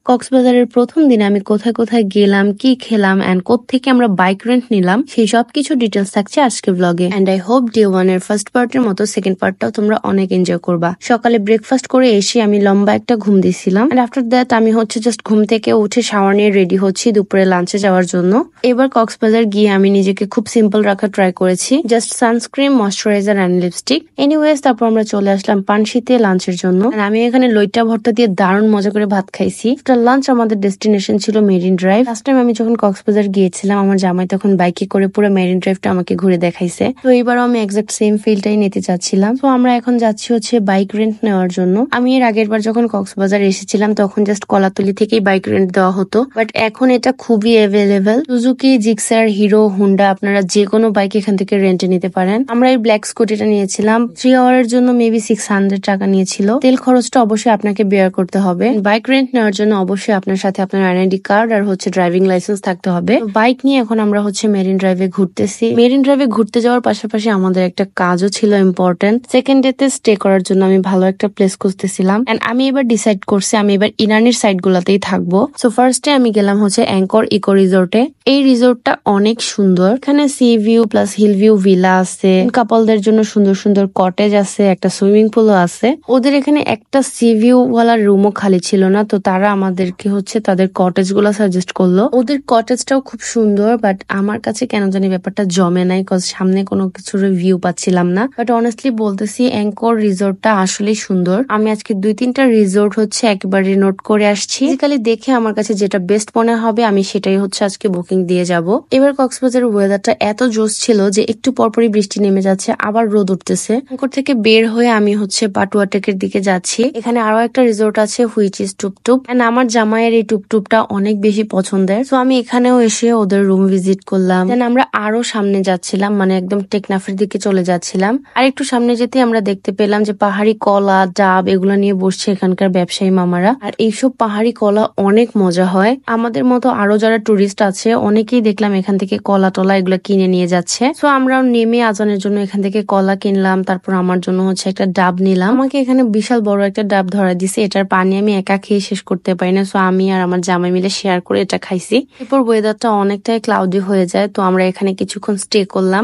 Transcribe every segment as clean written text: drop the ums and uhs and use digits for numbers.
কক্সবাজারের প্রথম দিনে আমি কোথায় কোথায় গেলাম, কি খেলাম এন্ড কোত্থেকে আমরা বাইক রেন্ট নিলাম সেই সব কিছু ডিটেলস থাকছে আজকের ব্লগে। এন্ড আই হোপ ডে 1 এর ফার্স্ট পার্টের মতো সেকেন্ড পার্টটাও তোমরা অনেক এনজয় করবা। সকালে ব্রেকফাস্ট করে এসে আমি লম্বা একটা ঘুম দিছিলাম এন্ড আফটার দ্যাট আমি জাস্ট ঘুম থেকে উঠে শাওয়ার নিয়ে রেডি হচ্ছি দুপুরে লাঞ্চে যাওয়ার জন্য। এবার কক্সবাজার গিয়ে আমি নিজেকে খুব সিম্পল রাখা ট্রাই করেছি, just sunscreen, moisturiser and lipstick. Anyways তারপর আমরা চলে আসলাম পানশিতে লাঞ্চের জন্য। আমি এখানে লইটা ভর্তা দিয়ে দারুণ মজা করে ভাত খাইছি। লাঞ্চ আমাদের ডেস্টিনেশন ছিল মেরিন ড্রাইভ। লাস্ট টাইম আমি যখন কক্সবাজার গিয়েছিলাম আমার জামাই তখন বাইকে করে পুরো মেরিন ড্রাইভটা আমাকে ঘুরে দেখাইছে। তো এবারও আমি এক্সাক্ট সেম ফিলটাই নিতে চাচ্ছিলাম। তো আমরা এখন যাচ্ছি বাইক রেন্ট নেওয়ার জন্য। আমি এর আগের বার যখন কক্সবাজার এসেছিলাম তখন জাস্ট কলাতলি থেকেই বাইক রেন্ট দেওয়া হতো, বাট এখন এটা খুবই available. Suzuki, Gixxer, hero, Honda, আপনারা যে কোনো বাইক এখান থেকে রেন্টে নিতে পারেন। আমরা এই ব্ল্যাক স্কুটিটা নিয়েছিলাম। 3 আওয়ারের জন্য মেবি 600 টাকা নিয়েছিল। তেল খরচটা অবশ্যই আপনাকে বেয়ার করতে হবে। বাইক রেন্ট নেওয়ার জন্য অবশ্যই আপনার সাথে আপনার এনআইডি কার্ড আর ড্রাইভিং লাইসেন্স থাকতে হবে। বাইক নিয়ে এখন আমরা মেরিন ড্রাইভে ঘুরতেছি। মেরিন ড্রাইভে ঘুরতে যাওয়ার পাশাপাশি আমাদের একটা কাজও ছিল ইম্পর্টেন্ট। সেকেন্ড ডে তে স্টে করার জন্য আমি ভালো একটা প্লেস খুঁজতেছিলাম এন্ড আমি এবার ডিসাইড করছি আমি এবার ইনানির সাইড গুলাতেই থাকবো। সো ফার্স্ট ডে আমি গেলাম অ্যাঙ্কর ইকো রিসোর্টে। এই রিসোর্টটা অনেক সুন্দর। এখানে sea view plus hill view villa আছে, কাপলদের জন্য সুন্দর সুন্দর কটেজ আছে, একটা সুইমিং পুলও আছে। ওদের এখানে একটা সি ভিউ ওয়ালা রুমও খালি ছিল না, তো তারা আমাদেরকে তাদের কটেজ গুলা সাজেস্ট করলো। ওদের কটেজটাও খুব সুন্দর, বাট আমার কাছে কেন জানি ব্যাপারটা জমে নাই, কজ সামনে কোনো কিছুর ভিউ পাচ্ছিলাম না। বাট অনেস্টলি বলতেছি অ্যাঙ্কর রিসোর্টটা আসলেই সুন্দর। আমি আজকে 2-3টা রিসোর্ট একেবারে নোট করে আসছি। ফিজিক্যালি দেখে আমার কাছে যেটা বেস্ট মনে হবে আমি সেটাই আজকে বুকিং দিয়ে যাব। এবার কক্সবাজারের ওয়েদারটা এত জোস ছিল যে একটু পরপরই বৃষ্টি নেমে যাচ্ছে, আবার রোদ উঠতেছে। অ্যাঙ্কর থেকে বের হয়ে আমি পাটুয়া টেকের দিকে যাচ্ছি। এখানে আরো একটা রিসোর্ট আছে হুইচ ইজ টুপটুপ এন্ড আমার জামাইয়ের এই টুপটুপটা অনেক বেশি পছন্দের। তো আমি এখানেও এসে ওদের রুম ভিজিট করলাম। দেন আমরা আরো সামনে যাচ্ছিলাম, মানে একদম টেকনাফের দিকে চলে যাচ্ছিলাম। আর একটু সামনে যেতে আমরা দেখতে পেলাম যে পাহাড়ি কলা, ডাব এগুলো নিয়ে বসছে এখানকার ব্যবসায়ী মামারা। আর এইসব পাহাড়ি কলা অনেক মজা হয়। আমাদের মতো আরো যারা টুরিস্ট আছে অনেকেই দেখলাম এখান থেকে কলা টলা এগুলো কিনে নিয়ে যাচ্ছে। তো আমরাও নেমে আজানের জন্য এখান থেকে কলা কিনলাম। তারপর আমার জন্য একটা ডাব নিলাম। আমাকে এখানে বিশাল বড় একটা ডাব ধরা দিছে। এটার পানি আমি একা খেয়ে শেষ করতে পারি না, সো আমি আর আমার জামাই মিলে শেয়ার করে এটা খাইছি। এরপর ওয়েদারটা অনেকটাই ক্লাউডি হয়ে যায়, তো আমরা এখানে কিছুক্ষণ স্টে করলাম।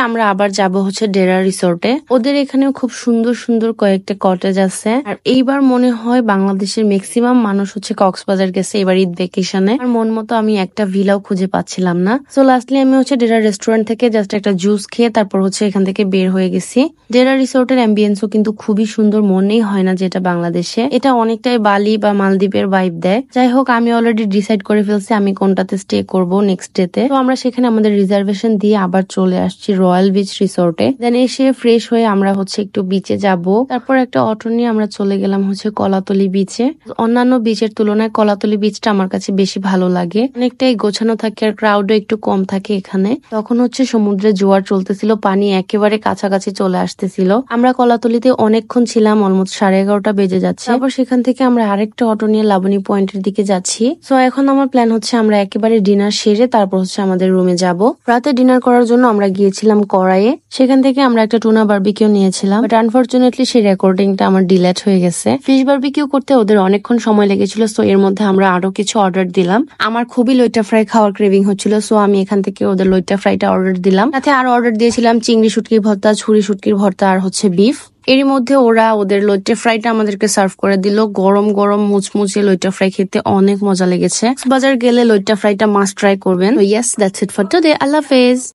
আমরা আবার যাব ডেরা রিসোর্টে। ওদের এখানেও খুব সুন্দর সুন্দর কয়েকটা কটেজ আছে। আর এইবার মনে হয় বাংলাদেশের ম্যাক্সিমাম মানুষ কক্সবাজার গেছে এবার ঈদ ভ্যাকেশনে। আর মন মতো আমি একটা ভিলাও খুঁজে পাচ্ছিলাম না। সো লাস্টলি আমি ডেরা রেস্টুরেন্ট থেকে জাস্ট একটা জুস খেয়ে তারপর এখান থেকে বের হয়ে গেছি। ডেরা রিসোর্টের অ্যাম্বিয়েন্সও কিন্তু খুবই সুন্দর, মনেই হয় না যেটা বাংলাদেশে। এটা অনেকটাই বালি বা মালদ্বীপের ভাইব দেয়। যাই হোক, আমি অলরেডি ডিসাইড করে ফেলছি আমি কোনটাতে স্টে করব নেক্সট ডে তে। তো আমরা সেখানে আমাদের রিজার্ভেশন দিয়ে আবার চলে আসছি রয়্যাল বিচ রিসোর্টে। দেন এসে ফ্রেশ হয়ে আমরা একটু বিচে যাব। তারপর একটা অটো নিয়ে আমরা চলে গেলাম কলাতলি বিচে। অন্যান্য বিচের তুলনায় কলাতলি বিচটা আমার কাছে বেশি ভালো লাগে। অনেকটাই গোছানো থাকে আর ক্রাউডও একটু কম থাকে এখানে। তখন সমুদ্রে জোয়ার চলতেছিল, পানি একেবারে কাছাকাছি চলে আসতেছিল। আমরা কলাতলিতে অনেকক্ষণ ছিলাম, অলমোস্ট 11:30 বেজে যাচ্ছে। তারপর সেখান থেকে আমরা আরেকটা অটো নিয়ে লাবণী পয়েন্টের দিকে যাচ্ছি। সো এখন আমার প্ল্যান আমরা একেবারে ডিনার সেরে তারপর আমাদের রুমে যাব। রাতে ডিনার করার জন্য আমরা গিয়েছিলাম কড়াইয়ে। সেখান থেকে আমরা একটা টুনা বারবিকিউ নিয়েছিলাম, বাট আনফরচুনেটলি সেই রেকর্ডিংটা আমার ডিলেট হয়ে গেছে। ফিশ বারবিকিউ করতে ওদের অনেকক্ষণ সময় লেগেছিল, সো এর মধ্যে আমরা আরো কিছু অর্ডার দিলাম। আমার খুবই লইটা ফ্রাই খাওয়ার ক্রেভিং হচ্ছিল, সো আমি এখান থেকে ওদের লইটা ফ্রাইটা অর্ডার দিলাম। সাথে আরো অর্ডার দিয়েছিলাম চিংড়ি শুটকির ভর্তা, ছুরি শুটকির ভর্তা আর বিফ। এরই মধ্যে ওরা ওদের লইটা ফ্রাইটা আমাদেরকে সার্ভ করে দিল। গরম গরম মুচমুচে লইটা ফ্রাই খেতে অনেক মজা লেগেছে। বাজার গেলে লইটা ফ্রাইটা মাস্ট ট্রাই করবেন। Yes, that's it for today. আল্লাহ হাফেজ।